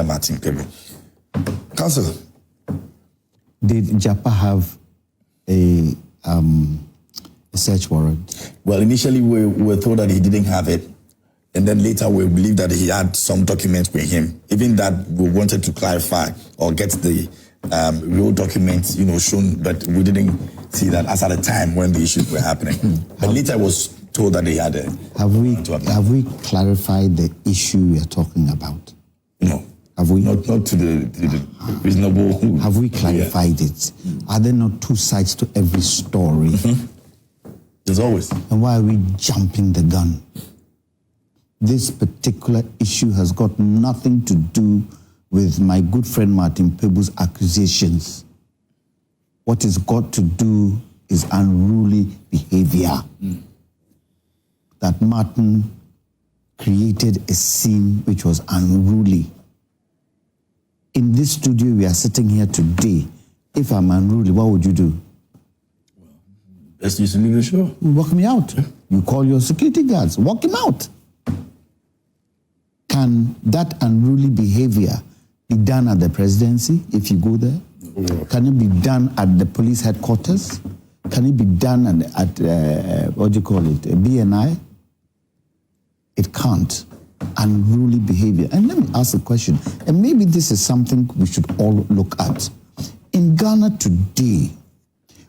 Martin Kebo. Council. Did Japa have a search warrant? Well, initially we were told that he didn't have it. And then later we believed that he had some documents with him. Even that we wanted to clarify or get the real documents, shown, but we didn't see that as at the time when the issues were happening. But later I was told that they had a... Have we clarified the issue we are talking about? No. Have we? Not to the reasonable... Have we clarified it? Are there not two sides to every story? There's always. And why are we jumping the gun? This particular issue has got nothing to do with my good friend Martin Pebu's accusations. What it's got to do is unruly behavior. That Martin created a scene which was unruly. In this studio, we are sitting here today. If I'm unruly, what would you do? Best you leave the show. You walk me out. You call your security guards. Walk him out. Can that unruly behavior be done at the presidency if you go there? Can it be done at the police headquarters? Can it be done at BNI? It can't. Unruly behavior. And let me ask a question, and maybe this is something we should all look at. In Ghana today,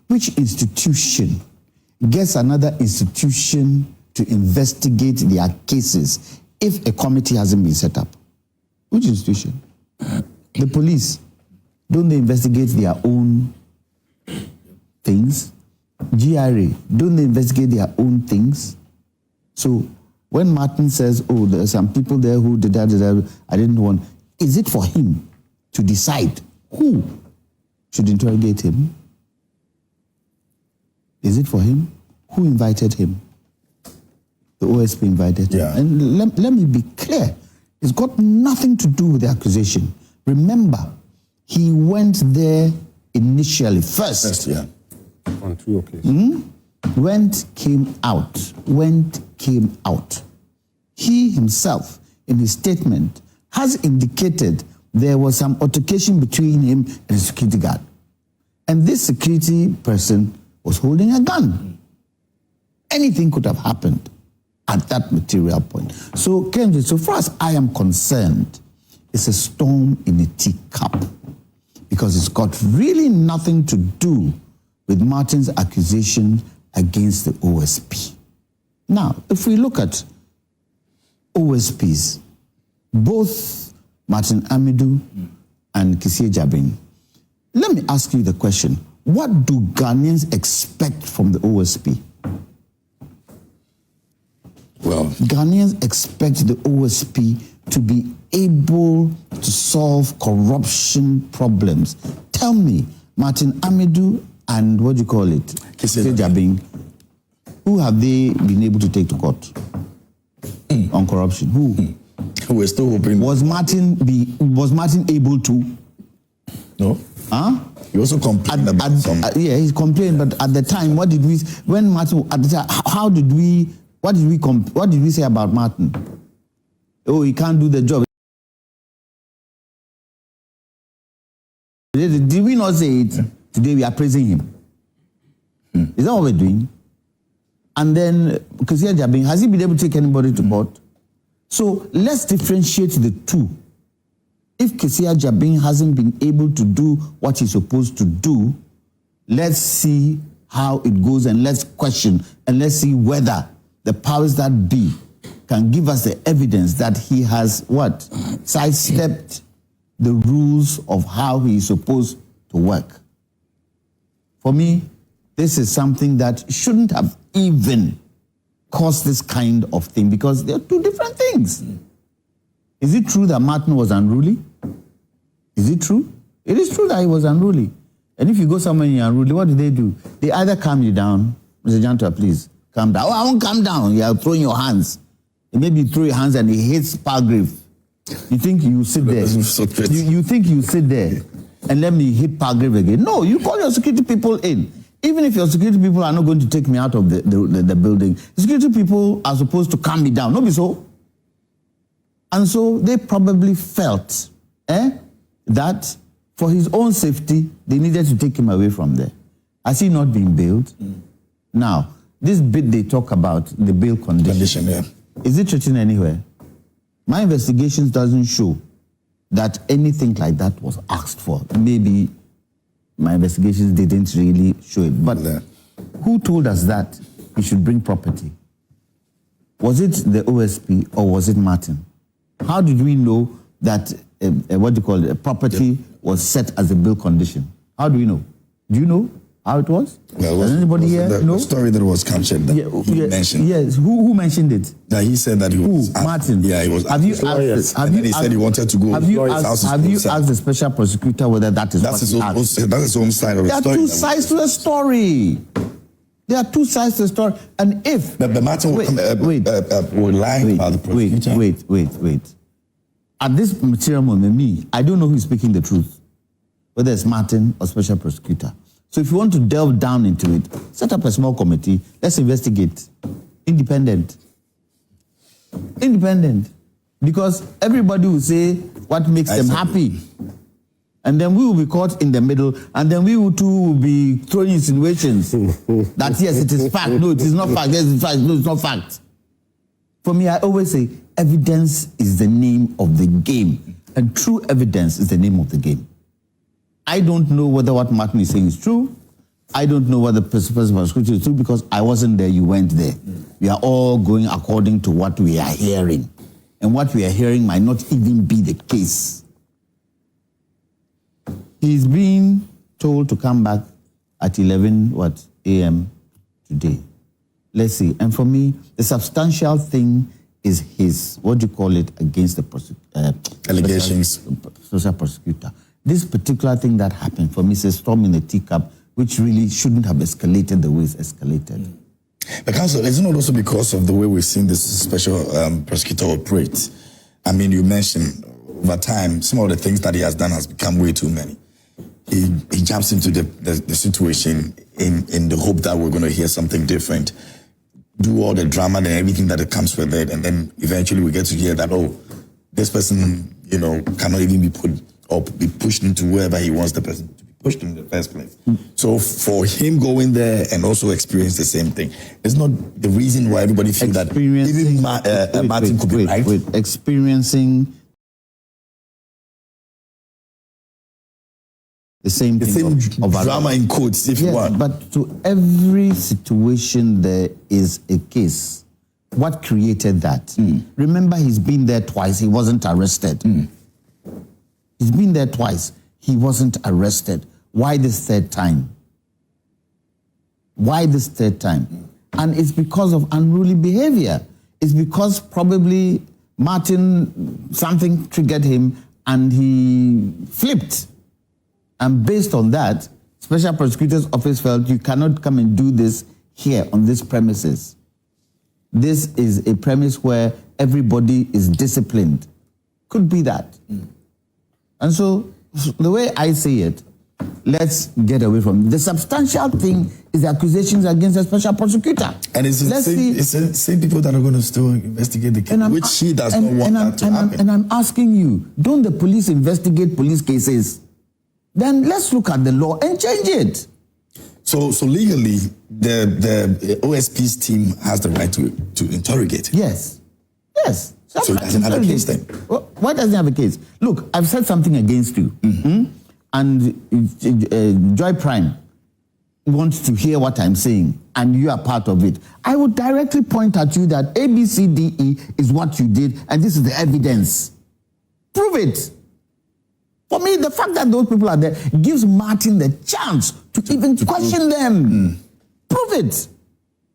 which institution gets another institution to investigate their cases if a committee hasn't been set up? Which institution? The police. Don't they investigate their own things? GRA. Don't they investigate their own things? So when Martin says, oh, there are some people there who did that, I didn't want, is it for him to decide who should interrogate him? Is it for him? Who invited him? The OSP invited him. Yeah. And let me be clear. It's got nothing to do with the accusation. Remember, he went there initially, first. Yeah. On 2 occasions. Went, came out. He himself, in his statement, has indicated there was some altercation between him and the security guard. And this security person was holding a gun. Anything could have happened at that material point. So, Ken, so far as I am concerned, it's a storm in a teacup because it's got really nothing to do with Martin's accusation against the OSP. Now, if we look at OSPs, both Martin Amidu and Kweku Annan, let me ask you the question, what do Ghanaians expect from the OSP? Well, Ghanaians expect the OSP to be able to solve corruption problems. Tell me, Martin Amidu and Kweku Annan, who have they been able to take to court on corruption? Who? We're still hoping. Was Martin able to? No. Huh? He also complained about some. Yeah, he complained, but at the time, what did we say about Martin? Oh, he can't do the job. Did we not say it? Today we are praising him. Is that what we're doing? And then, Kweku Annan, has he been able to take anybody to court? So let's differentiate the two. If Kweku Annan hasn't been able to do what he's supposed to do, let's see how it goes and let's question and let's see whether the powers that be can give us the evidence that he has sidestepped the rules of how he is supposed to work. For me, this is something that shouldn't have even caused this kind of thing because they're two different things. Is it true that Martin was unruly? Is it true? It is true that he was unruly. And if you go somewhere and you're unruly, what do? They either calm you down. Mr. Jantua, please, calm down. Oh, I won't calm down. You are throwing your hands. And maybe you throw your hands and he hits Palgrave. You think you sit there. You think you sit there and let me hit Palgrave again. No, you call your security people in. Even if your security people are not going to take me out of the building, security people are supposed to calm me down. Not be so. And so they probably felt that for his own safety, they needed to take him away from there. Has he not been bailed? Now, this bit they talk about, the bail condition, is it written anywhere? My investigations doesn't show that anything like that was asked for. Maybe my investigations didn't really show it. But who told us that he should bring property? Was it the OSP or was it Martin? How did we know that property was set as a bail condition? How do we know? Do you know how it was? Well, does anybody here know? The story that was captured that he mentioned. Yes, who mentioned it? That he said that he was asked. Martin? Yeah, he was Have you asked? And then he said he wanted to go. Have you asked the special prosecutor whether that is that's what he asked? That's his own side of the story. There are two sides to the story. There are two sides to the story. And if... The Martin will lie about the prosecutor. Wait. At this material moment, I don't know who is speaking the truth, whether it's Martin or special prosecutor. So if you want to delve down into it, set up a small committee, let's investigate. Independent. Because everybody will say what makes them happy. And then we will be caught in the middle, and then we will too will be throwing insinuations that yes, it is fact. No, it is not fact. Yes, it's fact. No, it's not fact. For me, I always say evidence is the name of the game, and true evidence is the name of the game. I don't know whether what Martin is saying is true. I don't know whether the person is true because I wasn't there, you went there. We are all going according to what we are hearing. And what we are hearing might not even be the case. He's being told to come back at 11 a.m. today. Let's see. And for me, the substantial thing is his, against the allegations. Special prosecutor. This particular thing that happened for me is a storm in the teacup, which really shouldn't have escalated the way it's escalated. But Council, isn't it also because of the way we've seen this special prosecutor operate? I mean, you mentioned over time, some of the things that he has done has become way too many. He jumps into the situation in the hope that we're going to hear something different, do all the drama and everything that it comes with it, and then eventually we get to hear that, oh, this person, cannot even be put or be pushed into wherever he wants the person to be pushed in the first place. So for him going there and also experience the same thing, it's not the reason why everybody feels that even Martin could be right. Experiencing the same drama in quotes, if you want. But to every situation there is a case. What created that? Remember, he's been there twice. He wasn't arrested. He's been there twice. He wasn't arrested. Why this third time? Why this third time? And it's because of unruly behavior. It's because probably Martin, something triggered him and he flipped. And based on that, Special Prosecutor's Office felt you cannot come and do this here on this premises. This is a premise where everybody is disciplined. Could be that. And so, the way I see it, let's get away from it. The substantial thing is the accusations against the special prosecutor. And it's the same people that are going to still investigate the case, which he does not want that to happen. And I'm asking you, don't the police investigate police cases? Then let's look at the law and change it. So legally, the OSP's team has the right to interrogate. Yes. So it doesn't have a case then? Why doesn't it have a case? Look, I've said something against you. And Joy Prime wants to hear what I'm saying, and you are part of it. I would directly point at you that A, B, C, D, E is what you did, and this is the evidence. Prove it. For me, the fact that those people are there gives Martin the chance to even question them. Prove it.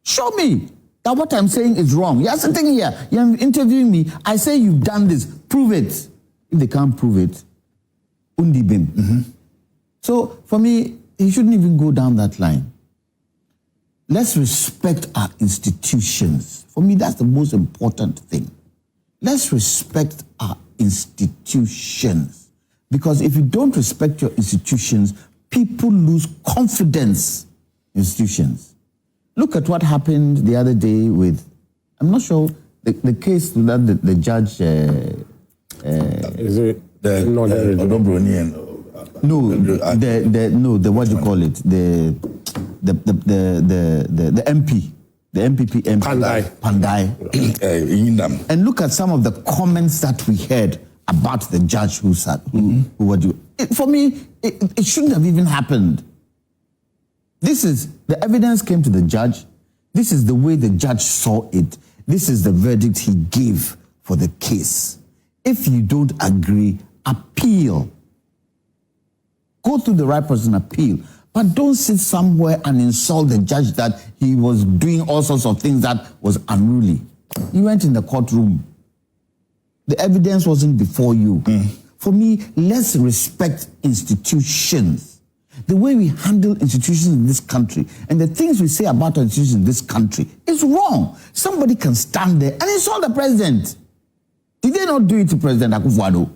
Show me that what I'm saying is wrong. You're sitting here, you're interviewing me. I say you've done this. Prove it. If they can't prove it, undibim. So for me, he shouldn't even go down that line. Let's respect our institutions. For me, that's the most important thing. Let's respect our institutions. Because if you don't respect your institutions, people lose confidence in institutions. Look at what happened the other day with, I'm not sure, the case that the judge... is it Odobroni and the what do you call it? The MP. The MPP MP. Pandai. And look at some of the comments that we heard about the judge who would do. For me, it shouldn't have even happened. The evidence came to the judge. This is the way the judge saw it. This is the verdict he gave for the case. If you don't agree, appeal. Go through the right person, appeal. But don't sit somewhere and insult the judge that he was doing all sorts of things that was unruly. You went in the courtroom. The evidence wasn't before you. For me, let's respect institutions. The way we handle institutions in this country and the things we say about institutions in this country is wrong. Somebody can stand there and insult the president. Did they not do it to President Akufo Addo?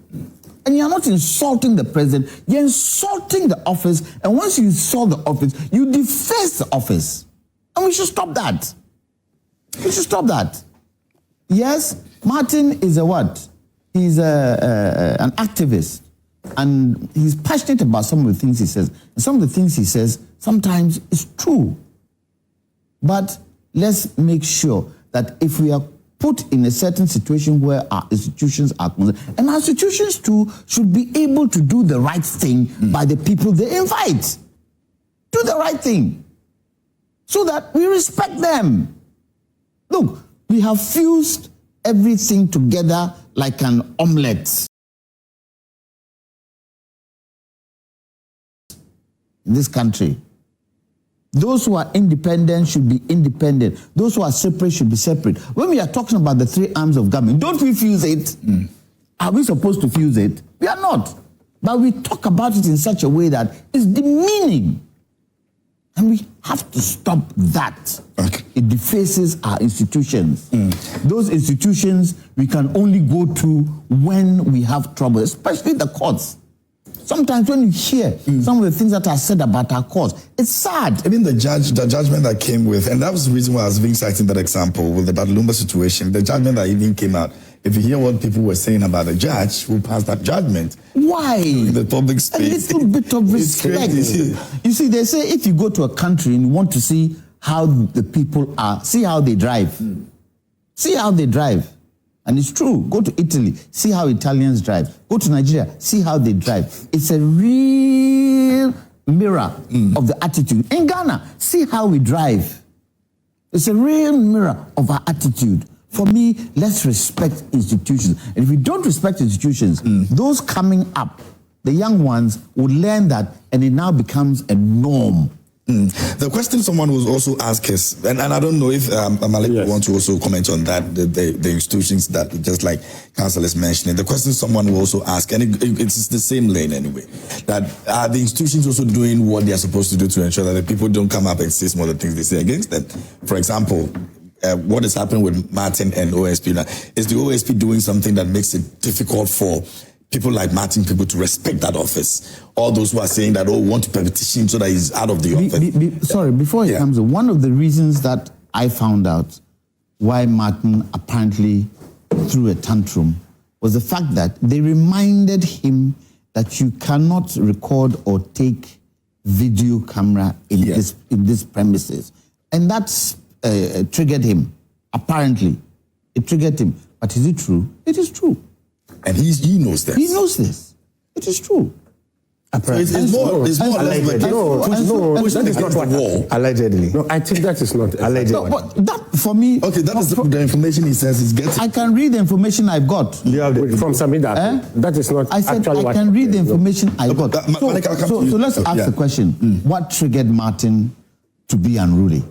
And you're not insulting the president, you're insulting the office. And once you insult the office, you deface the office. And we should stop that. We should stop that. Yes, Martin is a what? He's an activist. And he's passionate about some of the things he says. And some of the things he says sometimes is true. But let's make sure that if we are put in a certain situation where our institutions are concerned, and our institutions too should be able to do the right thing by the people they invite. Do the right thing so that we respect them. Look, we have fused everything together like an omelette. In this country, those who are independent should be independent. Those who are separate should be separate. When we are talking about the three arms of government, don't we fuse it? Are we supposed to fuse it? We are not. But we talk about it in such a way that it's demeaning. And we have to stop that. Okay. It defaces our institutions. Those institutions we can only go to when we have trouble, especially the courts. Sometimes when you hear some of the things that are said about our courts, it's sad. Even the judgment that came with, and that was the reason why I was being citing that example with the Badalumba situation, the judgment that even came out. If you hear what people were saying about the judge who passed that judgment. Why? In the public space. A little bit of respect. You see, they say if you go to a country and you want to see how the people are, see how they drive. See how they drive. And it's true. Go to Italy, see how Italians drive. Go to Nigeria, see how they drive. It's a real mirror of the attitude. In Ghana, see how we drive. It's a real mirror of our attitude. For me, let's respect institutions. And if we don't respect institutions, those coming up, the young ones, will learn that, and it now becomes a norm. The question someone was also asked is, and I don't know if Malik will want to also comment on that, the institutions that, just like Council is mentioning, the question someone will also ask, and it's the same lane anyway, that are the institutions also doing what they are supposed to do to ensure that the people don't come up and say some of the things they say against them? For example, what is happening with Martin and OSP now? Is the OSP doing something that makes it difficult for people like Martin people to respect that office? All those who are saying that, want to petition so that he's out of the office. Sorry, before he comes, one of the reasons that I found out why Martin apparently threw a tantrum was the fact that they reminded him that you cannot record or take video camera in this premises. And that's triggered him, apparently. It triggered him. But is it true? It is true. And he knows this. He knows this. It is true. So it's more allegedly. That is not what allegedly. No, I think that is not allegedly. No, but that for me. Okay, that is the information he says he's getting. I can read the information I've got. You have from Sammy that. That is not. I said actually I can read the information I got. So let's ask the question: what triggered Martin to be unruly?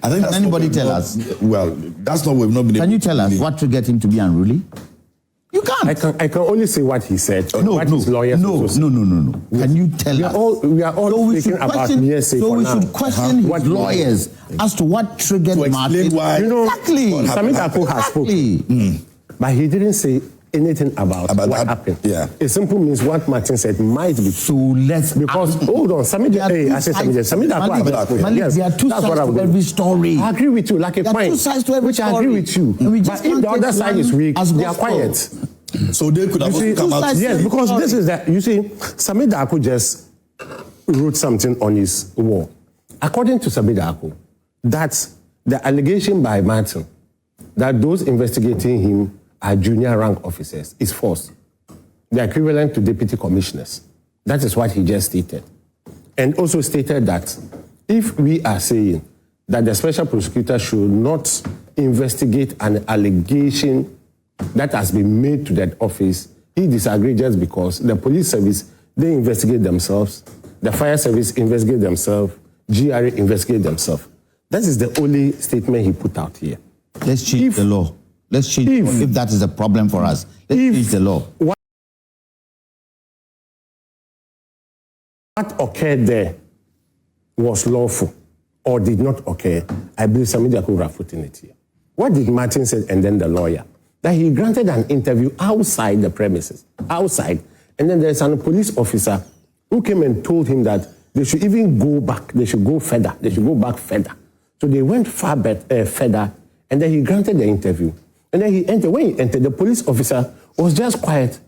I think. Can anybody tell us? Well, that's not what we've not been able to. Can you tell us what triggered him to be unruly? You can't. I can only say what he said. No. Can you tell us? We are all speaking about hearsay for now. So we should question his lawyers as to what triggered Martin. Why, exactly. Sammy has spoken, but he didn't say anything about what happened. Yeah. It simply means what Martin said might be. So let's hold on. Sammy, there are two sides to every story. I agree with you, like a point. Two sides to every which story. I agree with you. But if the other side is weak, they are quiet. So they could have also come out. Yes, because this is that, you see, Sammy Darko just wrote something on his wall. According to Sammy Darko, that the allegation by Martin that those investigating him are junior rank officers is false. They're equivalent to deputy commissioners. That is what he just stated. And also stated that if we are saying that the special prosecutor should not investigate an allegation that has been made to that office, he disagreed just because the police service, they investigate themselves, the fire service investigate themselves, GRA investigate themselves. That is the only statement he put out here. Let's change the law. Let's change the law. If that is a problem for us, let's change the law. What occurred there was lawful or did not occur, I believe Sammy Darko would have put in it here. What did Martin say and then the lawyer? That he granted an interview outside the premises, outside. And then there's a police officer who came and told him that they should even go back, they should go further, they should go back further. So they went further, and then he granted the interview. And then he entered. When he entered, the police officer was just quiet,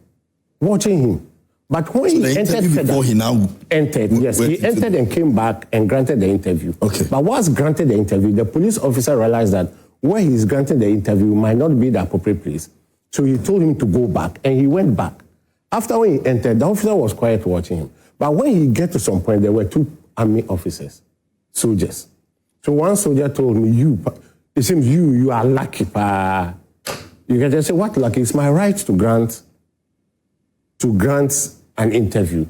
watching him. But when he entered further, before he now entered, yes, he entered and came back and granted the interview. Okay. But once granted the interview, the police officer realized that where he's granting the interview might not be the appropriate place. So he told him to go back, and he went back. After when he entered, the officer was quiet watching him. But when he get to some point, there were two army officers, soldiers. So one soldier told me, it seems you are lucky, pa. You can just say, what lucky? It's my right to grant an interview.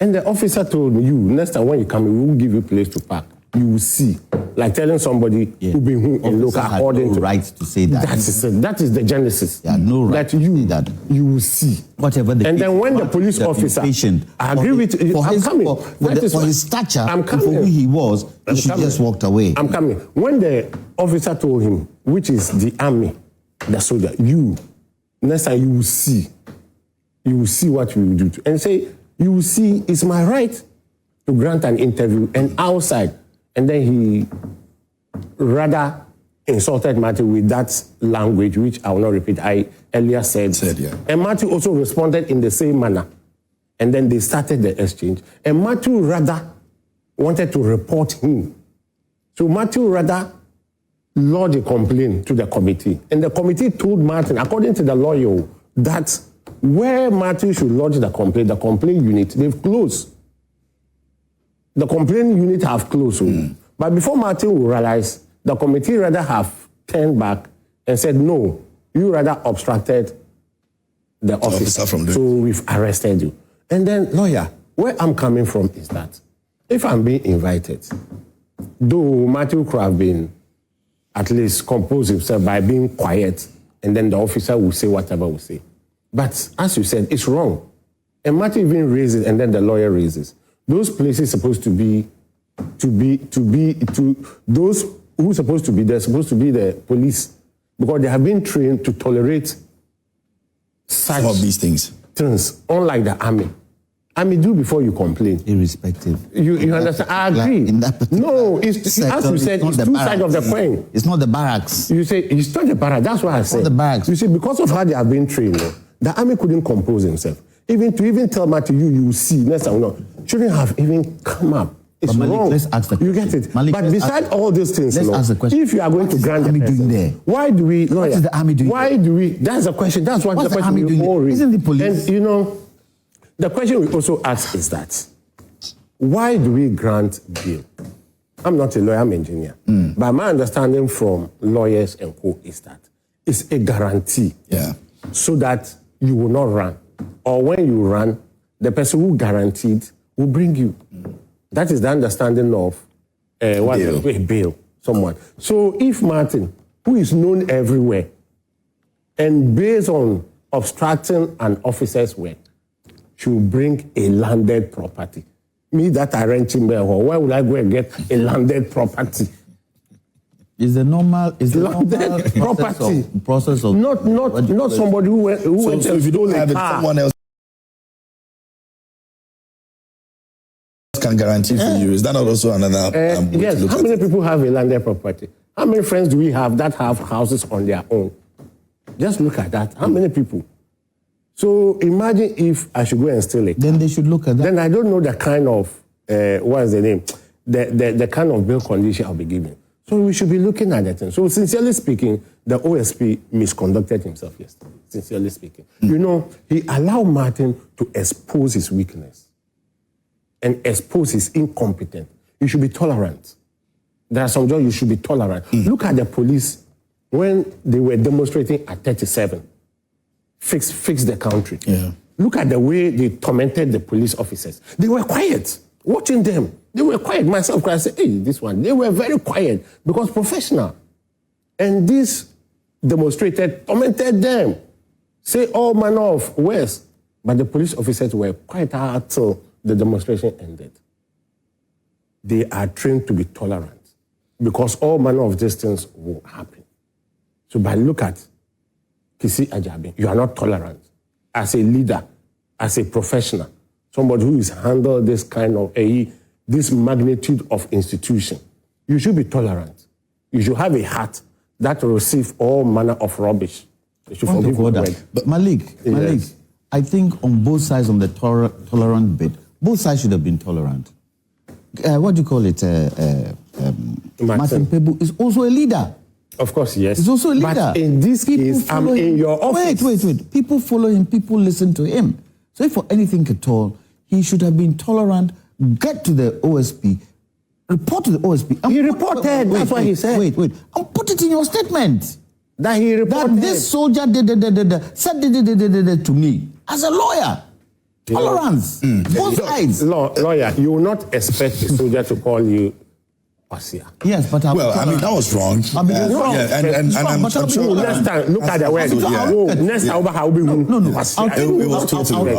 And the officer told me, next time when you come, we will give you a place to park. You will see. Like telling somebody who been in local according no right to say that. That is the genesis. Yeah, no right that you will see. Whatever the and then when the police officer, I agree with you. For his stature, and for who he was, he should just walked away. I'm coming. When the officer told him, which is the army, the soldier, next time you will see. You will see what we will do. And say, you will see, it's my right to grant an interview and outside. And then he rather insulted Matthew with that language, which I will not repeat. I earlier said. Yeah. And Matthew also responded in the same manner. And then they started the exchange. And Matthew rather wanted to report him. So Matthew rather lodged a complaint to the committee. And the committee told Martin, according to the lawyer, that where Matthew should lodge the complaint unit, they've closed. The complaint unit have closed. But before Martin will realize, the committee rather have turned back and said, no, you rather obstructed the officer from doing. So we've arrested you. And then, lawyer, where I'm coming from is that if I'm being invited, though Matthew could have been at least compose himself by being quiet, and then the officer will say whatever will say. But as you said, it's wrong. And Matthew even raises, and then the lawyer raises. Those places supposed to be those who supposed to be there, supposed to be the police, because they have been trained to tolerate such of these things, unlike the army. Army do before you complain. Irrespective. You understand? I agree. No, it's as you said, it's two sides of the coin. It's not the barracks. You say it's not the barracks. That's what I said. It's not the barracks. You see, because of how they have been trained, the army couldn't compose himself. Even tell Matthew, you will see, next time, shouldn't have even come up. It's Malik, wrong. let's ask the question. You get it. Malik, but beside all these things, let's ask the question. If you are going to grant the person, there? Why do we? What is the army doing? Why do we? That's the question. That's what What's the the question army we doing all read. Isn't the police? And the question we also ask is that why do we grant bail? I'm not a lawyer, I'm an engineer. But my understanding from lawyers and co is that it's a guarantee. Yeah. So that you will not run. Or when you run, the person who guaranteed will bring you. That is the understanding of bail, someone. So if Martin, who is known everywhere, and based on obstructing an officer's work, should bring a landed property. Me that I rent him, where would I go and get a landed property? Is the normal landed property process of not somebody who went so if you don't have it, someone else can guarantee for you. Is that not also another? Yes. How many people have a landed property? How many friends do we have that have houses on their own? Just look at that. How many people? So imagine if I should go and steal it. Then they should look at that. Then I don't know the kind of, what is the name? The kind of bail condition I'll be given. So we should be looking at that. So sincerely speaking, the OSP misconducted himself yesterday. Sincerely speaking. You know, he allowed Martin to expose his weakness and expose his incompetence. You should be tolerant. There are some jobs you should be tolerant. Look at the police when they were demonstrating at 37. Fix the country. Yeah. Look at the way they tormented the police officers. They were quiet. Watching them, they were quiet. Myself, I said, hey, this one. They were very quiet because professional. And this demonstrated, tormented them. Say all manner of words. But the police officers were quiet until the demonstration ended. They are trained to be tolerant because all manner of these things will happen. So, but look at Kennedy Agyapong. You are not tolerant. As a leader, as a professional, somebody who has handled this kind of this magnitude of institution, you should be tolerant. You should have a heart that will receive all manner of rubbish. You should forgive the word. But Malik, I think on both sides on the tolerant bit, both sides should have been tolerant. What do you call it? Martin Pebu is also a leader. Of course, yes. He's also a leader. But in this case, I'm in your office. Wait. People follow him. People listen to him. So if for anything at all, he should have been tolerant, get to the OSP, report to the OSP. He reported. That's what he said. Wait. And put it in your statement. That he reported. That this soldier said to me. As a lawyer. Tolerance. Both sides. Lawyer, you will not expect a soldier to call you Pasia. Yes, but that was wrong. I mean, wrong. Yeah, and I'm sure. Next time, look at the word. Next time, how will No.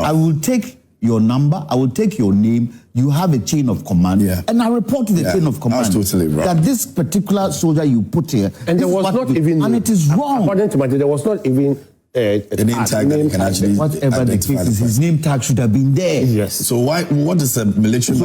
I will take your number. I will take your name. You have a chain of command, and I report to the chain of command. That's totally wrong. That this particular soldier you put here, and there was not even, and it is wrong. According to Martin, there was not even a name tag that can actually whatever the case is, his name tag should have been there. Yes. So what is the military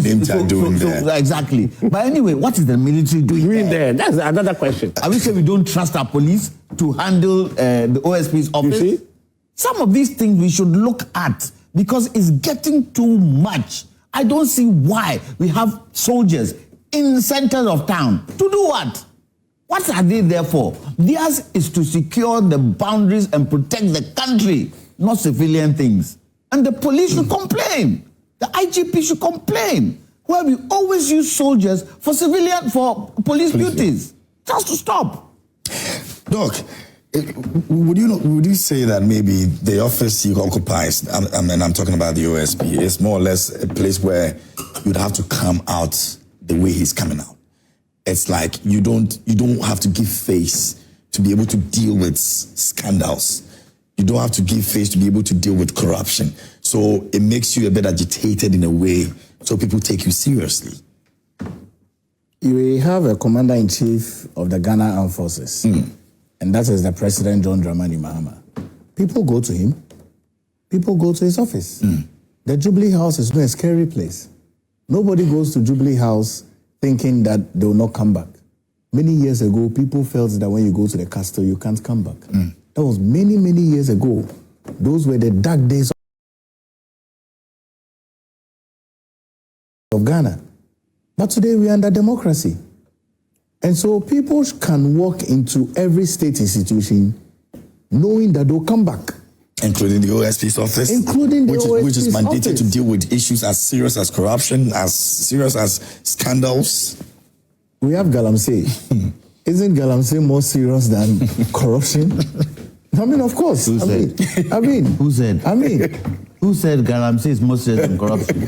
name tag doing there? Exactly. But anyway, what is the military doing there? That's another question. Are we saying we don't trust our police to handle the OSP's office? You see? Some of these things we should look at because it's getting too much. I don't see why we have soldiers in the center of town. To do what? What are they there for? Theirs is to secure the boundaries and protect the country, not civilian things. And the police should complain. The IGP should complain. Where we always use soldiers for police duties. Just to stop. Doc, would you say that maybe the office he occupies, and I'm talking about the OSP, is more or less a place where you'd have to come out the way he's coming out? It's like you don't have to give face to be able to deal with scandals. You don't have to give face to be able to deal with corruption. So it makes you a bit agitated in a way so people take you seriously. You have a commander-in-chief of the Ghana Armed Forces, and that is the President John Dramani Mahama. People go to him. People go to his office. The Jubilee House is not a scary place. Nobody goes to Jubilee House thinking that they will not come back. Many years ago, people felt that when you go to the castle, you can't come back. That was many, many years ago. Those were the dark days of Ghana. But today we are under democracy. And so people can walk into every state institution knowing that they'll come back. Including the OSP's office? Including the OSP's which is mandated office. to deal with issues as serious as corruption, as serious as scandals. We have galamsey. Isn't galamsey more serious than corruption? I mean, of course. Who said? Who said? Who said galamsey is more serious than corruption?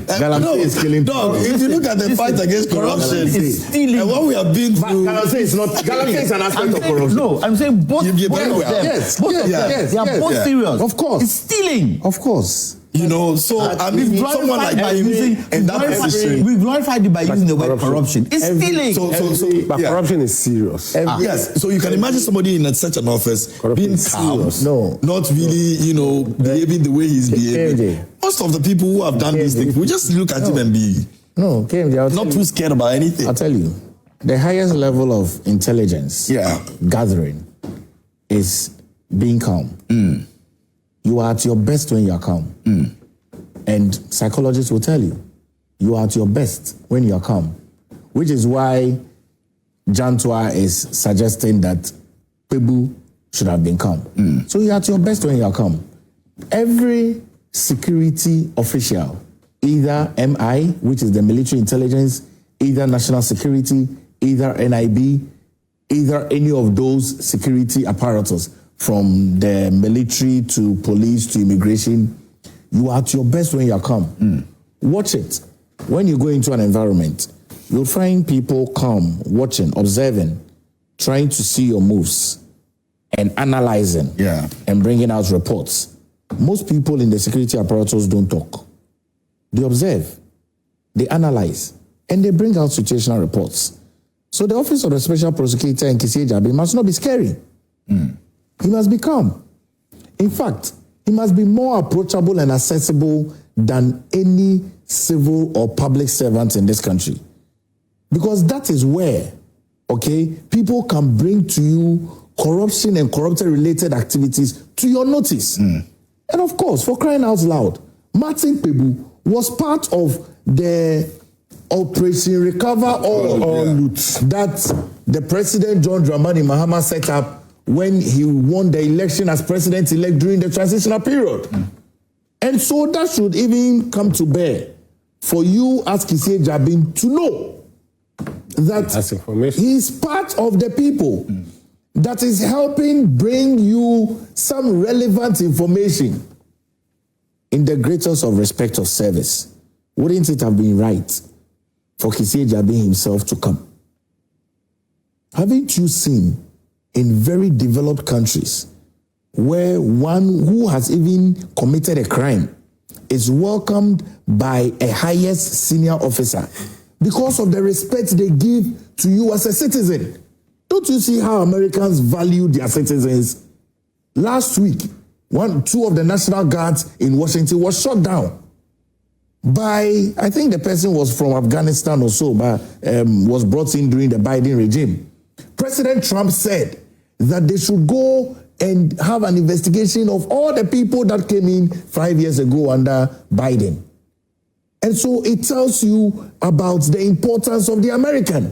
Galamsey is killing people. If you look at the fight against corruption, it's stealing. And what we have been through... Galamsey is not... Galamsey is an aspect of corruption. No, I'm saying both of them. Yes. They are both serious. Of course. It's stealing. Of course. You know, so I mean, someone like we glorified it by using the word corruption. It's stealing. But corruption is serious. Yes, so you can imagine somebody in such an office being calm, not really, behaving the way he's behaving. Most of the people who have done these things, we just look at him and be not too scared about anything. I'll tell you, the highest level of intelligence gathering is being calm. You are at your best when you are calm. And psychologists will tell you, you are at your best when you are calm. Which is why Jantua is suggesting that Pebu should have been calm. So you're at your best when you are calm. Every security official, either MI, which is the military intelligence, either national security, either NIB, either any of those security apparatus, from the military to police to immigration, you are at your best when you are calm. Watch it. When you go into an environment, you'll find people calm, watching, observing, trying to see your moves and analyzing and bringing out reports. Most people in the security apparatus don't talk. They observe, they analyze, and they bring out situational reports. So the office of the special prosecutor in Kwesi Agyapong must not be scary. He must be calm. In fact, he must be more approachable and accessible than any civil or public servant in this country. Because that is where, people can bring to you corruption and corruption-related activities to your notice. And of course, for crying out loud, Martin Pebu was part of the Operation Recover All Loot that the President John Dramani Mahama set up when he won the election as president-elect during the transitional period. And so that should even come to bear for you as Kwesi Agyapong to know that he's part of the people that is helping bring you some relevant information in the greatest of respect of service. Wouldn't it have been right for Kwesi Agyapong himself to come? Haven't you seen in very developed countries where one who has even committed a crime is welcomed by a highest senior officer because of the respect they give to you as a citizen? Don't you see how Americans value their citizens? Last week, two of the National Guards in Washington was shot down by, I think the person was from Afghanistan or so, but was brought in during the Biden regime. President Trump said that they should go and have an investigation of all the people that came in 5 years ago under Biden. And so it tells you about the importance of the American.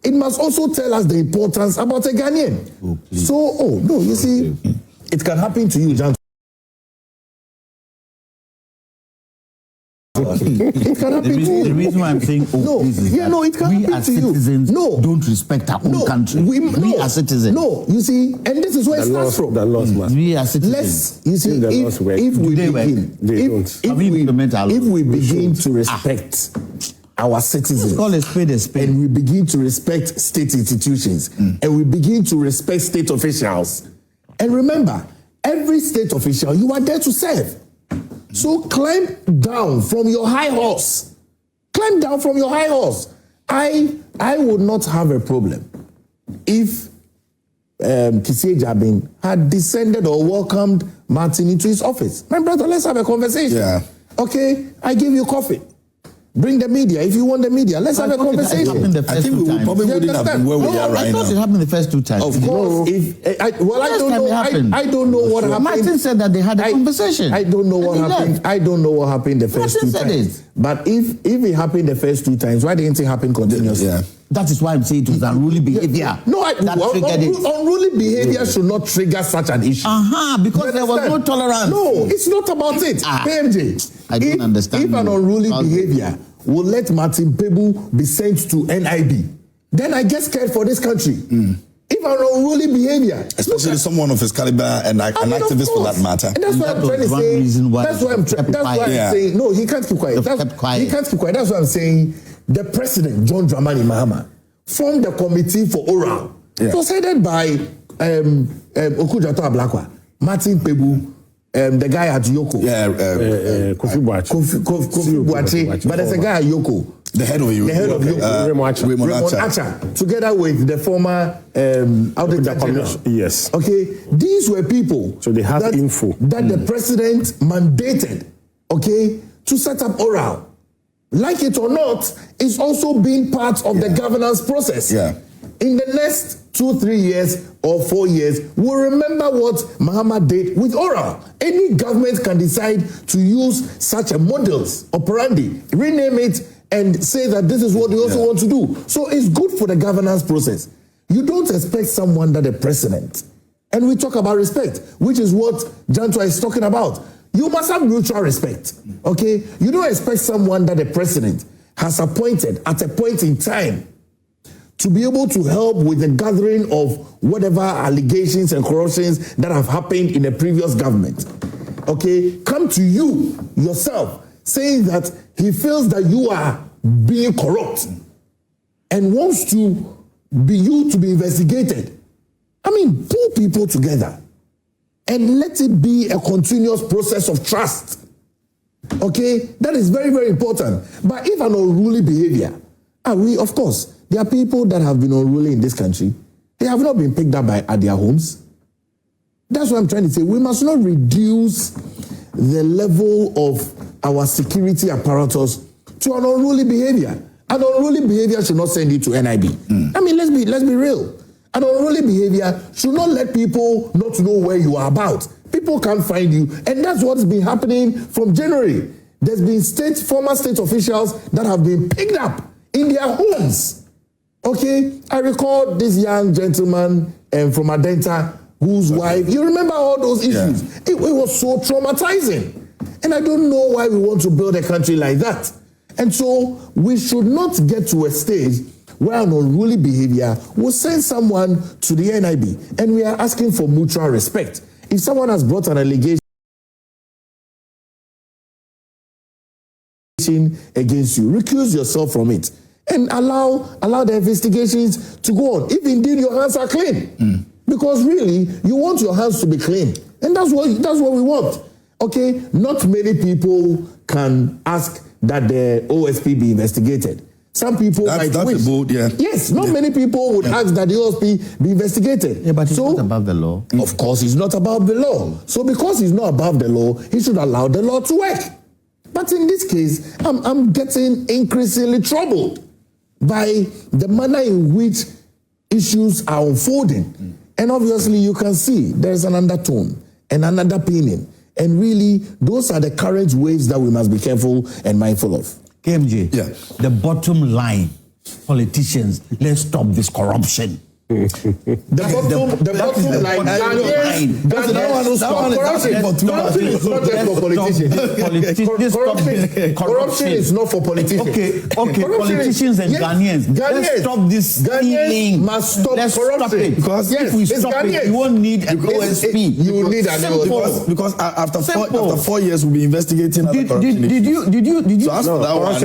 It must also tell us the importance about a Ghanaian. You see, it can happen to you, Jantua. It can happen to you. The reason why I'm saying it can we happen as to you. citizens don't respect our own country. We as citizens. No, you see, and this is where it starts from. We as citizens. If we begin to respect our citizens, call a spade a spade, and we begin to respect state institutions, and we begin to respect state officials, and remember, every state official, you are there to serve. So climb down from your high horse. Climb down from your high horse. I would not have a problem if Kwesi Agyapong had descended or welcomed Martin into his office. My brother, let's have a conversation. Okay, I give you coffee. Bring the media. If you want the media, let's have a conversation. I think we probably wouldn't have been where we are right now. I thought it happened the first two times. Of course. I don't know what happened. Martin said that they had a conversation. I don't know what happened. I don't know what happened the first two times. But if it happened the first two times, why didn't it happen continuously? That is why I'm saying it was unruly behavior. Unruly behavior should not trigger such an issue. Because there was no tolerance. No, it's not about it. PMJ. I don't understand. If an unruly behavior will let Martin Pebu be sent to NIB, then I get scared for this country. If an unruly behavior, especially someone of his caliber and an activist for that matter. And that's what I'm trying to say. That's why I'm saying no. He can't keep quiet. He can't keep quiet. That's what I'm saying. The president, John Dramani Mahama, formed the committee for oral. It was headed by Okujato Ablakwa, Martin Pebu, the guy at Yoko. Kofi Boakye. But there's a guy at Yoko. The head of Yoko. Raymond Acha. Together with the former Auditor General. Yes. Okay. These were people. So they have info. That the president mandated, to set up oral. Like it or not, it's also been part of the governance process. in the next 2-3 years or 4 years, we'll remember what Mahama did with oral. Any government can decide to use such a modus operandi, rename it, and say that this is what they also want to do. So it's good for the governance process. You don't expect someone that the president, and we talk about respect, which is what Jantua is talking about. You must have mutual respect, okay? You don't expect someone that the president has appointed at a point in time to be able to help with the gathering of whatever allegations and corruptions that have happened in the previous government, okay? Come to you yourself saying that he feels that you are being corrupt and wants to be investigated. I mean, pull people together and let it be a continuous process of trust. Okay? That is very, very important. But if an unruly behavior, of course, there are people that have been unruly in this country. They have not been picked up at their homes. That's what I'm trying to say. We must not reduce the level of our security apparatus to an unruly behavior. An unruly behavior should not send you to NIB. I mean, let's be real. An unruly behavior should not let people not know where you are about. People can't find you. And that's what's been happening from January. There's been former state officials that have been picked up in their homes. Okay? I recall this young gentleman from Adenta whose wife, you remember all those issues. Yeah. It was so traumatizing. And I don't know why we want to build a country like that. And so we should not get to a stage where an unruly behavior will send someone to the NIB. And we are asking for mutual respect. If someone has brought an allegation against you, recuse yourself from it and allow the investigations to go on, if indeed your hands are clean. Because really, you want your hands to be clean. And that's what we want. Okay? Not many people can ask that the OSP be investigated. Some people might wish. Yes, not many people would ask that the OSP be investigated. Yeah, but it's not above the law. Of course, it's not above the law. So because it's not above the law, he should allow the law to work. But in this case, I'm getting increasingly troubled by the manner in which issues are unfolding. And obviously, you can see there's an undertone and an underpinning. And really, those are the current waves that we must be careful and mindful of. KMJ, the bottom line, politicians, let's stop this corruption. The bottom line, corruption is not for politicians. Okay, politicians and Ghanaians, let's stop this stealing. Must stop corruption. Stop it. Because if we stop it, you won't need an OSP. You will need an OSP. Because after 4 years, we'll be investigating other corruption. Did you? So as for that one,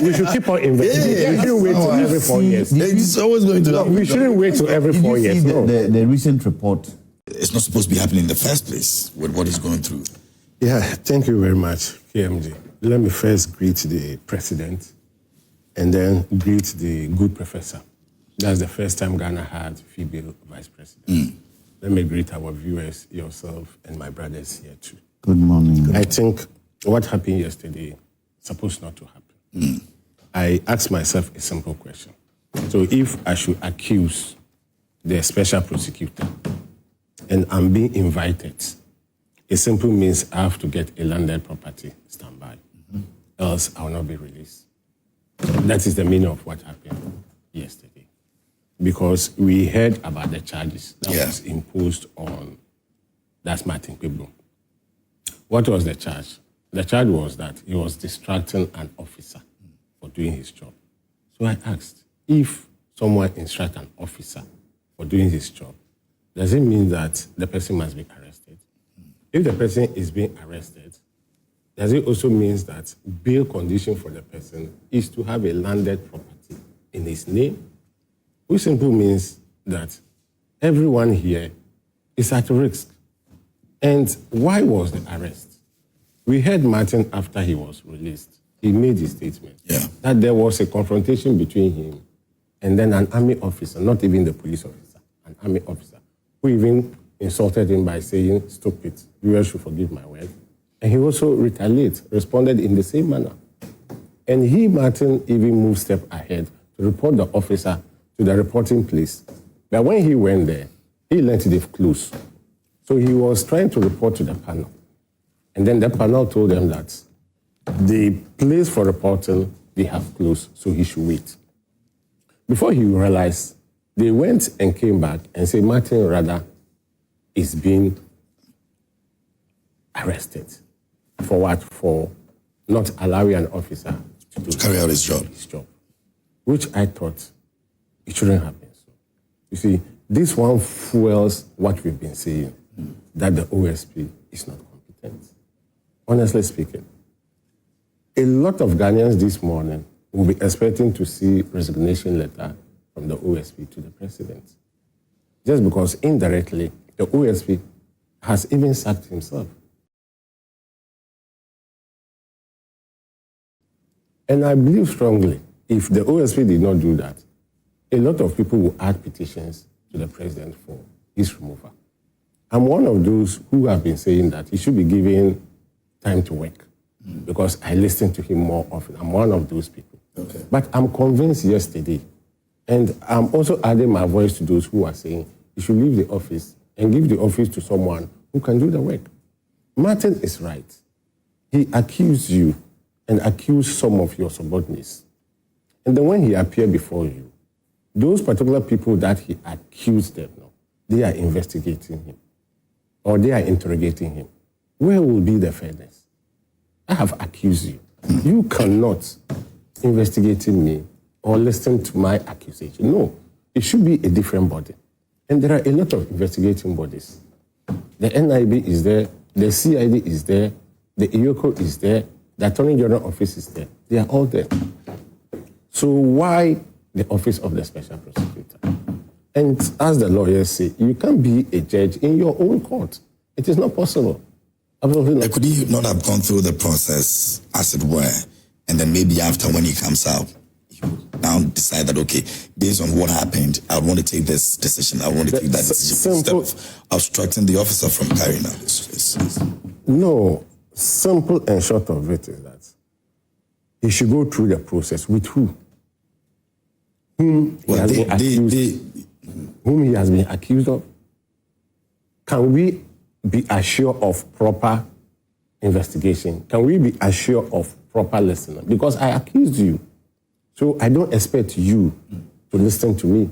we should keep on investigating. We shouldn't wait till every 4 years. It's always going to happen. We shouldn't wait till every 4 years. The recent report. It's not supposed to be happening in the first place with what he's going through. Yeah, thank you very much, KMD. Let me first greet the president and then greet the good professor. That's the first time Ghana had female vice president. Let me greet our viewers, yourself, and my brothers here too. Good morning. I think what happened yesterday is supposed not to happen. I asked myself a simple question. So if I should accuse the special prosecutor and I'm being invited, it simply means I have to get a landed property standby, else I will not be released. That is the meaning of what happened yesterday. Because we heard about the charges that was imposed on Martin Kweku. What was the charge? The charge was that he was distracting an officer for doing his job. So I asked, if someone instructs an officer for doing his job, does it mean that the person must be arrested? If the person is being arrested, does it also mean that bail condition for the person is to have a landed property in his name? Which simply means that everyone here is at risk. And why was the arrest? We heard Martin after he was released. He made his statement that there was a confrontation between him and then an army officer, not even the police officer, an army officer, who even insulted him by saying, "Stop it, you should forgive my word." And he also responded in the same manner. And he, Martin, even moved a step ahead to report the officer to the reporting place. But when he went there, he learned they've closed. So he was trying to report to the panel. And then the panel told them that the place for reporting, they have closed, so he should wait. Before he realized, they went and came back and said Martin Rada is being arrested. For what? For not allowing an officer to carry out his job. Which I thought it shouldn't happen. So, you see, this one fuels what we've been saying, that the OSP is not competent. Honestly speaking, a lot of Ghanaians this morning will be expecting to see resignation letter from the OSP to the president. Just because indirectly, the OSP has even sacked himself. And I believe strongly, if the OSP did not do that, a lot of people will add petitions to the president for his removal. I'm one of those who have been saying that he should be given time to work because I listen to him more often. I'm one of those people. Okay. But I'm convinced yesterday, and I'm also adding my voice to those who are saying he should leave the office and give the office to someone who can do the work. Martin is right. He accused you and accused some of your subordinates. And then when he appeared before you, those particular people that he accused them, they are investigating him or they are interrogating him. Where will be the fairness? I have accused you. You cannot investigate me or listen to my accusation. No, it should be a different body. And there are a lot of investigating bodies. The NIB is there, the CID is there, the IOCO is there, the Attorney General Office is there. They are all there. So why the Office of the Special Prosecutor? And as the lawyers say, you can't be a judge in your own court. It is not possible. Absolutely not. Could he not have gone through the process, as it were, and then maybe after when he comes out, you now decide that, okay, based on what happened, I want to take this decision, I want to take that decision instead of obstructing the officer from carrying out his. No, simple and short of it is that he should go through the process with who? Whom he has been accused of? Can we be assured of proper investigation? Can we be assured of proper listening? Because I accused you. So I don't expect you to listen to me,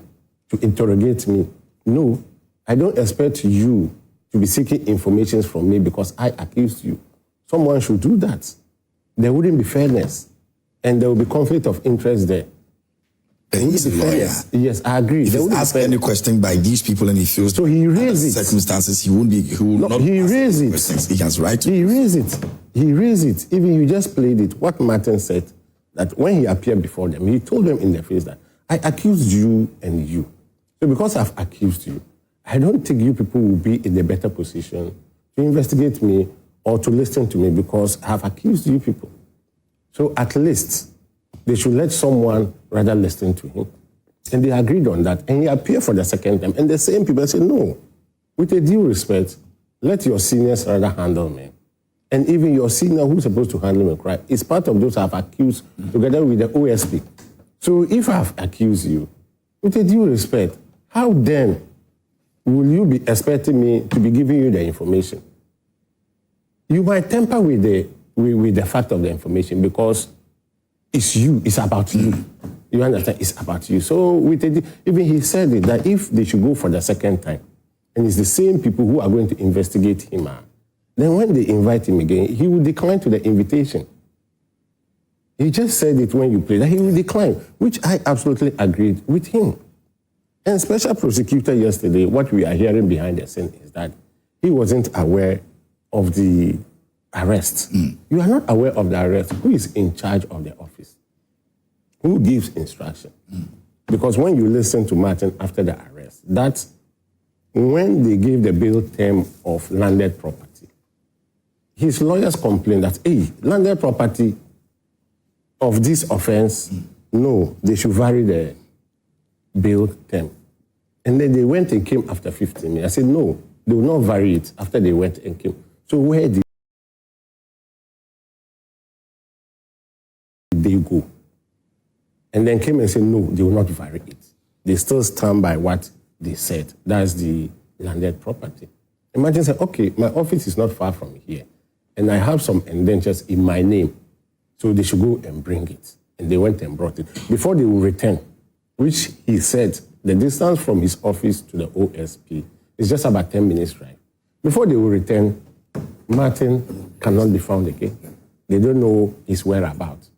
to interrogate me. No, I don't expect you to be seeking information from me because I accused you. Someone should do that. There wouldn't be fairness. And there will be conflict of interest there. He's a lawyer. Yes, I agree. If he's asked any question by these people and he feels so he raised it. Circumstances, he won't be. He will not. He raised it. Questions. He has right to. He raised it. He raised it. Even you just played it. What Martin said that when he appeared before them, he told them in their face that I accused you and you. So because I've accused you, I don't think you people will be in a better position to investigate me or to listen to me because I have accused you people. So at least they should let someone rather listen to him. And they agreed on that. And he appeared for the second time. And the same people said, no, with a due respect, let your seniors rather handle me. And even your senior who's supposed to handle me, right, is part of those I've accused together with the OSP. So if I've accused you, with a due respect, how then will you be expecting me to be giving you the information? You might temper with the fact of the information because it's you, it's about you. You understand? It's about you. So even he said it, that if they should go for the second time, and it's the same people who are going to investigate him, then when they invite him again, he will decline to the invitation. He just said it when you played, that he will decline, which I absolutely agreed with him. And special prosecutor yesterday, what we are hearing behind the scene is that he wasn't aware of the arrest. You are not aware of the arrest. Who is in charge of the office? Who gives instruction? Because when you listen to Martin after the arrest, that's when they gave the bail term of landed property. His lawyers complained that, hey, landed property of this offense, no, they should vary the bail term. And then they went and came after 15 minutes. I said, no, they will not vary it after they went and came. So where did they go? And then came and said, no, they will not vary it. they still stand by what they said. That's the landed property. Imagine saying, okay, my office is not far from here, and I have some indentures in my name, so they should go and bring it. And they went and brought it. Before they will return, which he said, the distance from his office to the OSP is just about 10 minutes drive. Before they will return, Martin cannot be found again. They don't know his whereabouts.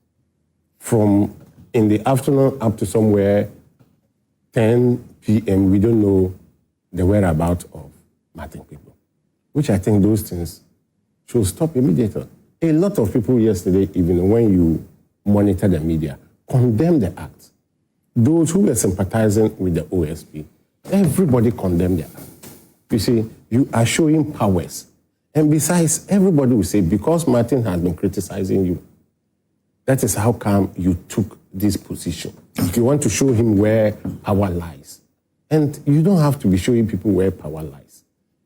From in the afternoon up to somewhere 10 p.m., we don't know the whereabouts of Martin people, which I think those things should stop immediately. A lot of people yesterday, even when you monitor the media, condemned the act. Those who were sympathizing with the OSP, everybody condemned the act. You see, you are showing powers. And besides, everybody will say, because Martin has been criticizing you, that is how come you took this position. You want to show him where power lies. And you don't have to be showing people where power lies.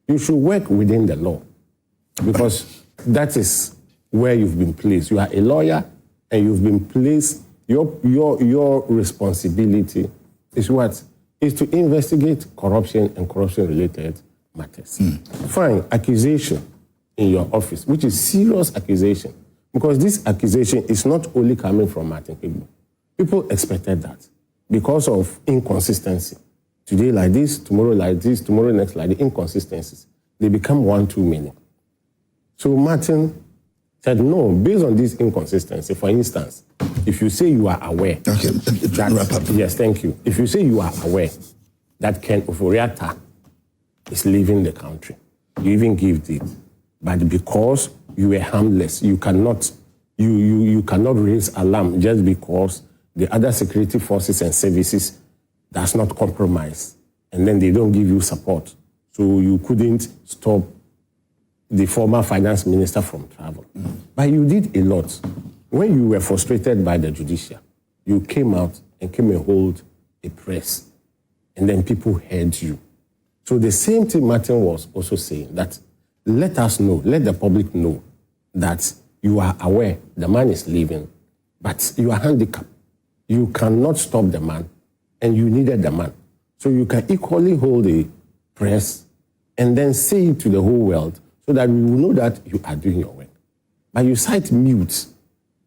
You should work within the law, because that is where you've been placed. You are a lawyer, and you've been placed. Your responsibility is what? Is to investigate corruption and corruption-related matters. Fine, accusation in your office, which is serious accusation, because this accusation is not only coming from Martin people. People expected that because of inconsistency. Today like this, tomorrow like this, tomorrow next like the inconsistencies. They become one too many. So Martin said, no, based on this inconsistency, for instance, if you say you are aware... Okay, wrap up. Yes, thank you. If you say you are aware that Ken Ofori Atta is leaving the country, you even give it, but because you were harmless, you cannot raise alarm just because the other security forces and services does not compromise, and then they don't give you support. So you couldn't stop the former finance minister from travel. But you did a lot. When you were frustrated by the judiciary, you came out and came and hold a press, and then people heard you. So the same thing Martin was also saying, that let us know, let the public know that you are aware the man is leaving, but you are handicapped. You cannot stop the man, and you needed the man. So you can equally hold a press and then say it to the whole world so that we will know that you are doing your work. But you sat mute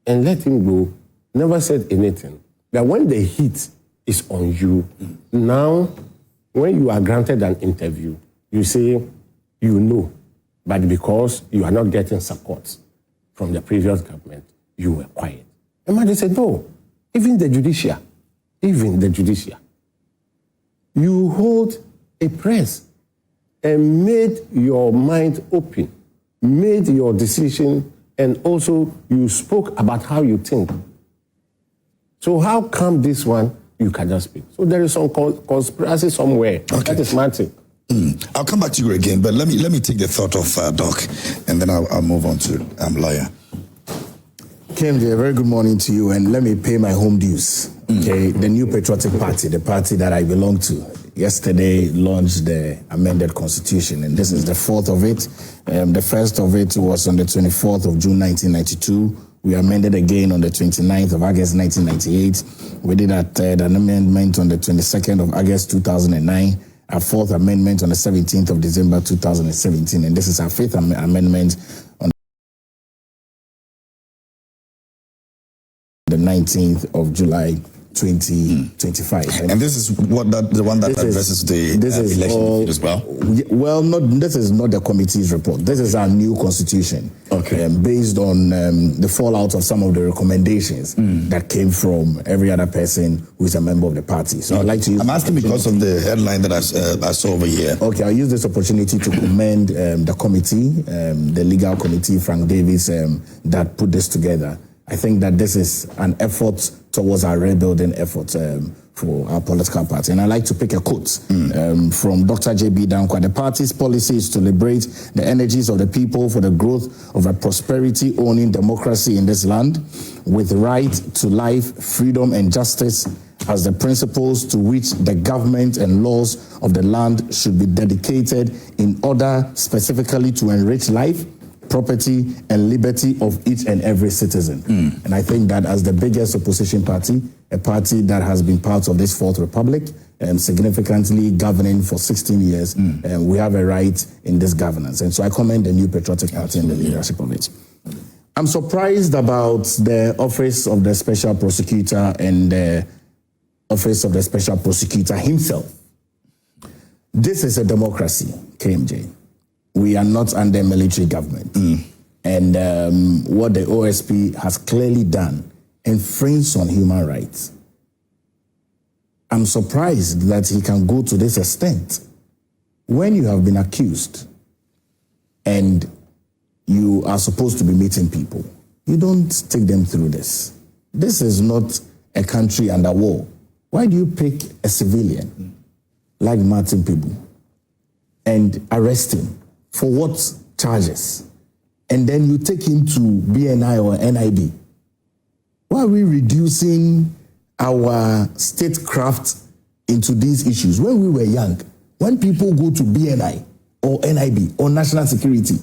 and let him go, never said anything. But when the heat is on you, now when you are granted an interview, you say you know, but because you are not getting support from the previous government, you were quiet. And Martin said, no, even the judiciary, you hold a press and made your mind open, made your decision, and also you spoke about how you think. So how come this one you cannot speak? So there is some conspiracy somewhere. Okay. That is Martin. I'll come back to you again, but let me take the thought of Doc, and then I'll move on to lawyer. Kennedy, a very good morning to you, and let me pay my home dues. Okay, the New Patriotic Party, the party that I belong to, yesterday launched the amended constitution, and this is the fourth of it. The first of it was on the 24th of June 1992. We amended again on the 29th of August 1998. We did a third amendment on the 22nd of August 2009. Our fourth amendment on the 17th of December 2017, and this is our fifth amendment on the 19th of July 2025. And this is the one that addresses the election as well? Well, this is not the committee's report. This is our new constitution. Okay. Based on the fallout of some of the recommendations that came from every other person who is a member of the party. So I'd like to use... I'm asking because of the headline that I saw over here. Okay, I'll use this opportunity to commend the committee, the legal committee, Frank Davis, that put this together. I think that this is an effort towards our rebuilding effort for our political party. And I'd like to pick a quote from Dr. J.B. Dankwa. The party's policy is to liberate the energies of the people for the growth of a prosperity-owning democracy in this land, with right to life, freedom, and justice as the principles to which the government and laws of the land should be dedicated, in order specifically to enrich life, property, and liberty of each and every citizen. And I think that as the biggest opposition party a party that has been part of this Fourth Republic, significantly governing for 16 years. We have a right in this governance. And so I commend the New Patriotic Party and the leadership of it. I'm surprised about the Office of the Special Prosecutor and the Office of the Special Prosecutor himself. This is a democracy, KMJ. We are not under military government. And what the OSP has clearly done infringes on human rights. I'm surprised that he can go to this extent. When you have been accused and you are supposed to be meeting people, you don't take them through this. This is not a country under war. Why do you pick a civilian like Martin Pibu and arrest him? For what charges? And then you take him to BNI or NIB. Why are we reducing our statecraft into these issues? When we were young, when people go to BNI or NIB or national security,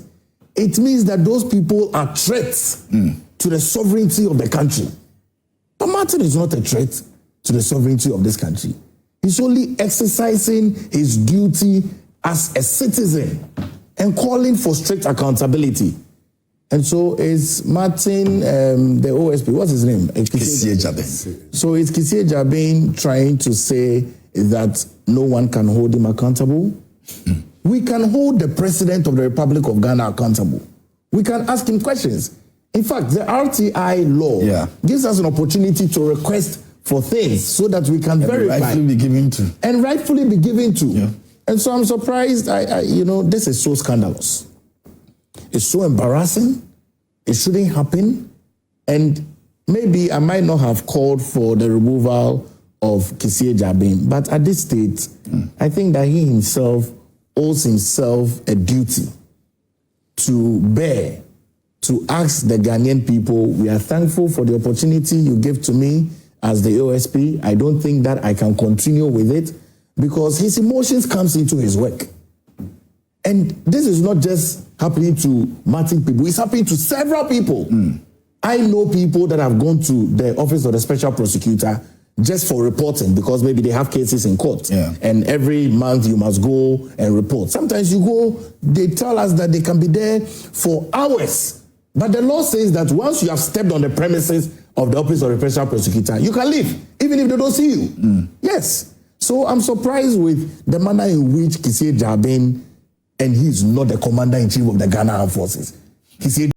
it means that those people are threats to the sovereignty of the country. But Martin is not a threat to the sovereignty of this country. He's only exercising his duty as a citizen and calling for strict accountability. And so is Martin, the OSP, what's his name? Kennedy Agyapong. So is Kennedy Agyapong trying to say that no one can hold him accountable? We can hold the President of the Republic of Ghana accountable. We can ask him questions. In fact, the RTI law gives us an opportunity to request for things so that we can verify. Rightfully be given to. And rightfully be given to. And so I'm surprised, this is so scandalous. It's so embarrassing. It shouldn't happen. And maybe I might not have called for the removal of Kennedy Agyapong, but at this stage, I think that he himself owes himself a duty to bear, to ask the Ghanaian people, we are thankful for the opportunity you gave to me as the OSP. I don't think that I can continue with it because his emotions comes into his work. And this is not just happening to Martin people, it's happening to several people. I know people that have gone to the Office of the Special Prosecutor just for reporting because maybe they have cases in court. And every month you must go and report. Sometimes you go, they tell us that they can be there for hours. But the law says that once you have stepped on the premises of the Office of the Special Prosecutor, you can leave, even if they don't see you. Yes. So I'm surprised with the manner in which Kennedy Agyapong, and he's not the commander-in-chief of the Ghana Armed Forces. Kennedy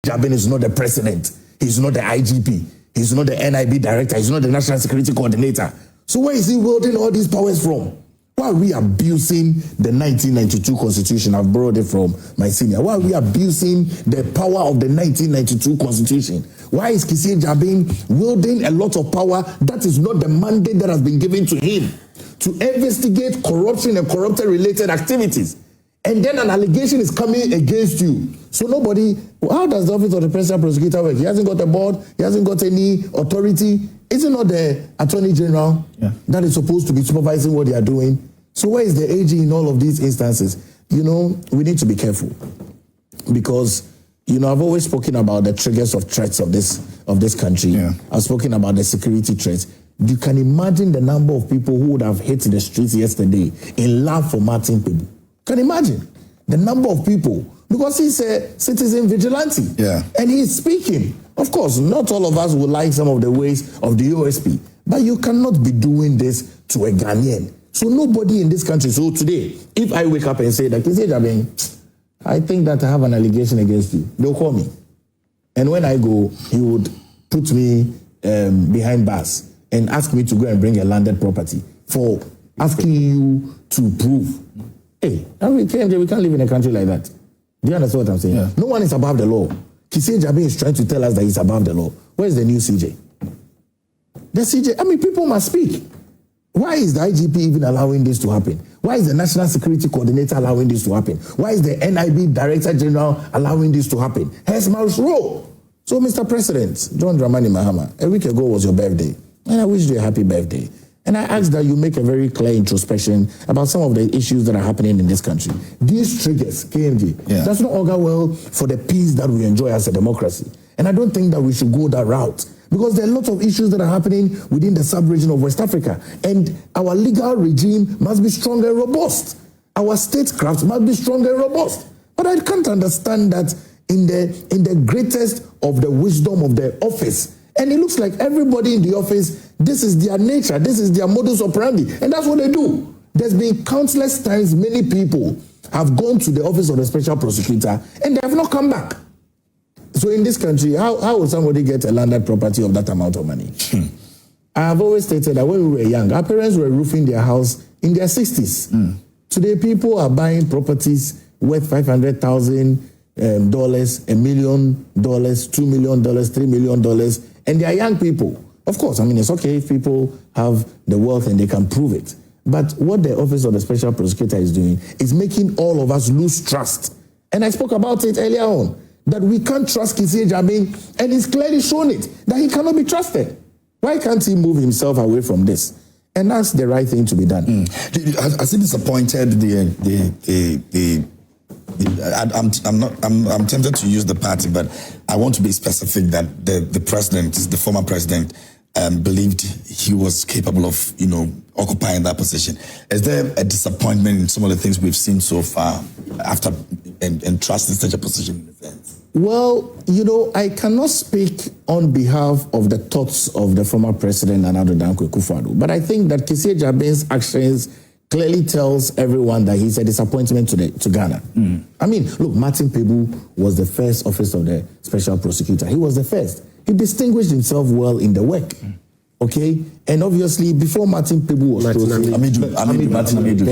Agyapong is not the president. He's not the IGP. He's not the NIB director. He's not the National Security Coordinator. So where is he wielding all these powers from? Why are we abusing the 1992 Constitution? I've borrowed it from my senior. Why are we abusing the power of the 1992 Constitution? Why is Kennedy Agyapong wielding a lot of power that is not the mandate that has been given to him to investigate corruption and corrupted-related activities? And then an allegation is coming against you. So nobody, how does the Office of the Special Prosecutor work? He hasn't got a board, he hasn't got any authority. Is it not the Attorney General that is supposed to be supervising what they are doing? So where is the AG in all of these instances? We need to be careful. Because, I've always spoken about the triggers of threats of this country. I've spoken about the security threats. You can imagine the number of people who would have hit the streets yesterday in love for Martin Pibu. Can imagine the number of people, because he's a citizen vigilante. And he's speaking. Of course, not all of us would like some of the ways of the OSP, but you cannot be doing this to a Ghanaian. So nobody in this country. So today, if I wake up and say that, I think that I have an allegation against you, they'll call me. And when I go, he would put me behind bars and ask me to go and bring a landed property for asking you to prove. Hey, we can't live in a country like that. Do you understand what I'm saying? No one is above the law. Kennedy Agyapong is trying to tell us that he's above the law. Where's the new CJ? The CJ, people must speak. Why is the IGP even allowing this to happen? Why is the National Security Coordinator allowing this to happen? Why is the NIB Director General allowing this to happen? Here's my role. So, Mr. President, John Dramani Mahama, a week ago was your birthday, and I wish you a happy birthday. And I ask that you make a very clear introspection about some of the issues that are happening in this country. These triggers, KMG, does not augur well for the peace that we enjoy as a democracy. And I don't think that we should go that route because there are lots of issues that are happening within the sub-region of West Africa. And our legal regime must be strong and robust. Our statecraft must be strong and robust. But I can't understand that in the greatest of the wisdom of the office. And it looks like everybody in the office, this is their nature, this is their modus operandi. And that's what they do. There's been countless times many people have gone to the office of the special prosecutor and they have not come back. So in this country, how will somebody get a landed property of that amount of money? I have always stated that when we were young, our parents were roofing their house in their 60s. Today, people are buying properties worth $500,000, $1 million, $2 million, $3 million, and they are young people. Of course, I mean, it's okay if people have the wealth and they can prove it. But what the Office of the Special Prosecutor is doing is making all of us lose trust. And I spoke about it earlier on, that we can't trust Kissi Agyapong, and he's clearly shown it, that he cannot be trusted. Why can't he move himself away from this? And that's the right thing to be done. Has he disappointed I'm tempted to use the party, but I want to be specific that the president, the former president, believed he was capable of, occupying that position. Is there a disappointment in some of the things we've seen so far after entrusting such a position in the sense? Well, I cannot speak on behalf of the thoughts of the former president and Akufo Addo, but I think that Kissi Agyapong's actions clearly tells everyone that he's a disappointment to Ghana. I mean, look, Martin Pebu was the first office of the special prosecutor. He was the first. He distinguished himself well in the work. Okay? And obviously, before Martin Pebu was Martin Amidu.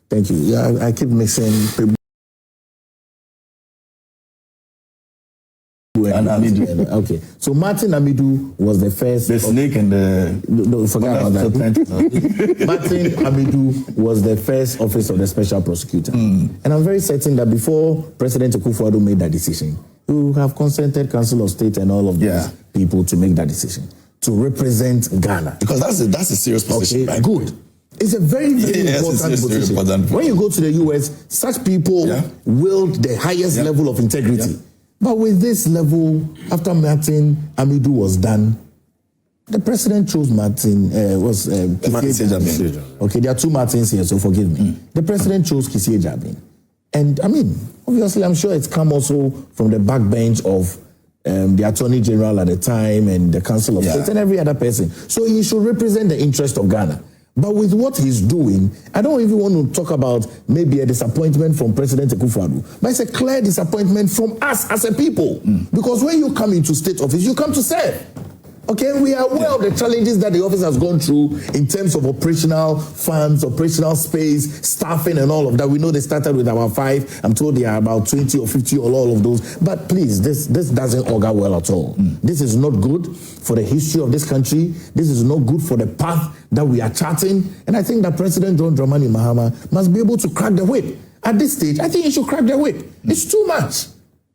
Thank you. Yeah, I keep mixing Pebu. Okay, so Martin Amidu was the first. The snake and the... No, forget about that. Martin Amidu was the first office of the special prosecutor. And I'm very certain that before President Akufo Addo made that decision, we will have consented Council of State and all of these people to make that decition, to represent Ghana. Because that's a serious position, right? Good. It's a very, very important position. When you go to the US, such people wield the highest level of integrity. But with this level, after Martin Amidu was done, the president chose Martin, Kissi Agyapong. Okay, there are two Martins here, so forgive me. The president chose Kissi Agyapong. And I mean, obviously, I'm sure it's come also from the backbench of the Attorney General at the time and the Council of State and every other person. So he should represent the interest of Ghana. But with what he's doing, I don't even want to talk about maybe a disappointment from President Akufo Addo, but it's a clear disappointment from us as a people. Because when you come into state office, you come to serve. Okay, we are aware of the challenges that the office has gone through in terms of operational funds, operational space, staffing and all of that. We know they started with about 5. I'm told they are about 20 or 50 or all of those. But please, this doesn't augur well at all. This is not good for the history of this country. This is not good for the path that we are charting. And I think that President John Dramani Mahama must be able to crack the whip. At this stage, I think he should crack the whip. It's too much.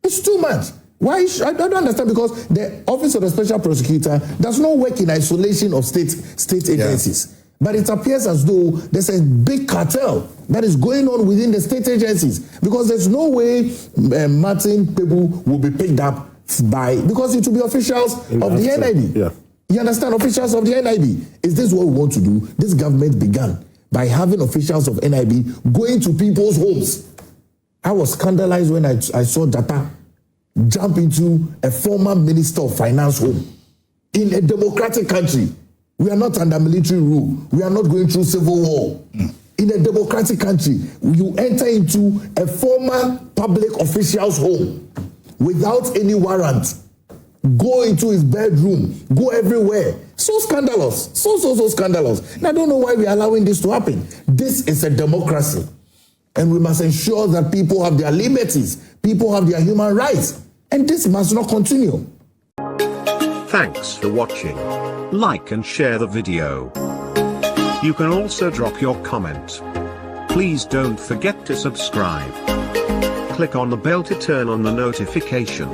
It's too much. Why? I don't understand, because the Office of the Special Prosecutor does not work in isolation of state agencies. But it appears as though there's a big cartel that is going on within the state agencies, because there's no way Martin Pebu will be picked up because it will be officials of the NIB. You understand? Officials of the NIB. Is this what we want to do? This government began by having officials of NIB going to people's homes. I was scandalized when I saw Jatta jump into a former Minister of Finance home in a democratic country. We are not under military rule. We are not going through civil war. In a democratic country, you enter into a former public official's home without any warrant. Go into his bedroom. Go everywhere. So scandalous. So scandalous. And I don't know why we are allowing this to happen. This is a democracy. And we must ensure that people have their liberties. People have their human rights. And this must not continue. Thanks for watching. Like and share the video. You can also drop your comment. Please don't forget to subscribe. Click on the bell to turn on the notification.